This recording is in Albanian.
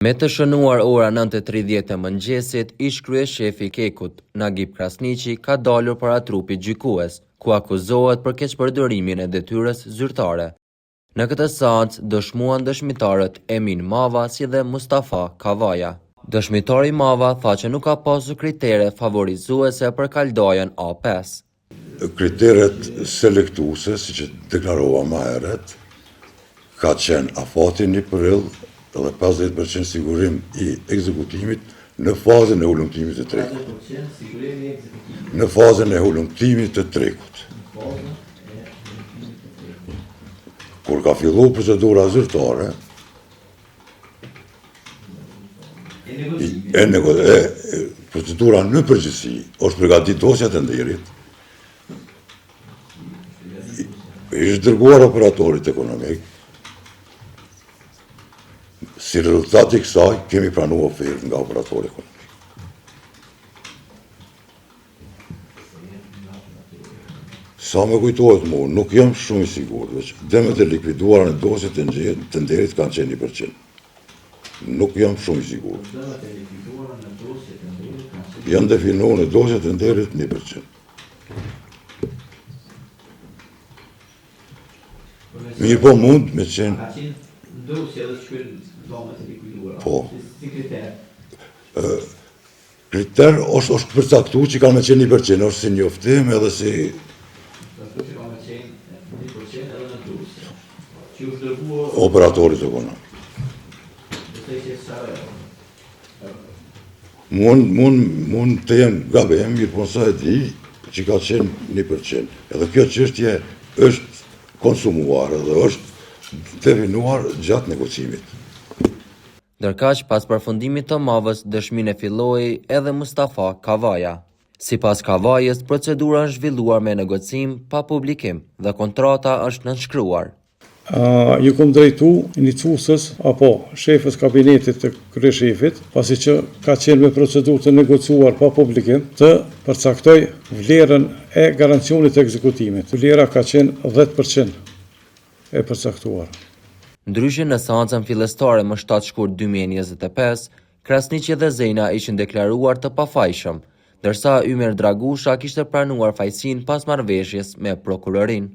Me të shënuar ora 9:30 e mëngjesit, ish kryeshefi i Kekut, Nagip Krasniqi, ka dalur para trupit gjykues, ku akuzohet për keqpërdorimin e detyrës zyrtare. Në këtë seancë dëshmuan dëshmitarët Emin Mava si dhe Mustafa Kavaja. Dëshmitari Mava tha që nuk ka pasur kritere favorizuese për kaldajën A5. Kriteret selektuese, si që deklarova më herët, ka qenë afati 1 prill dhe 50% sigurim i ekzekutimit në fazën e hulumtimit të trekut. Në fazën e hulumtimit të trekut. Kur ka fillu procedura zyrtare, procedura në përgjithësi është përgatit dosja të nderit, ishtë dërguar operatorit ekonomik. Si rezultat i kësaj, kemi pranuar ofertë nga operatori ekonomik. Sa me kujtohet mu, nuk jam shumë i sigurt, veç demet e likuiduara në dosjet të nderit kanë qenë 1%. Nuk jam shumë i sigurt. Janë definuar në dosjet të nderit 1%. Mirë po mund me qenë... Po. Kriter është përcaktu që kanë me qenë 1%, është si njoftim edhe si... Operatorit ekonomik. Mund të jem gabem, mirë po sa e di që ka qenë 1%. Edhe kjo çështje është konsumuar edhe është definuar gjatë negocimit. Ndërkaq, pas përfundimit të Mavës, dëshminë e filloi edhe Mustafa Kavaja. Sipas Kavajës, procedura është zhvilluar me negocim pa publikim dhe kontrata është nënshkruar. Ju kom drejtu iniciuesës apo shefës kabinetit të kryeshefit, pasi që ka qenë me procedurë të negociuar pa publikim, të përcaktoj vlerën e garancionit të ekzekutimit. Vlera ka qenë 10% e përcaktuar. Ndryshe në seancën fillestare më 7 shkurt 2025, Krasniqi dhe Zena ishin deklaruar të pafajshëm, ndërsa Ymer Dragusha kishte pranuar fajësinë pas marrëveshjes me prokurorin.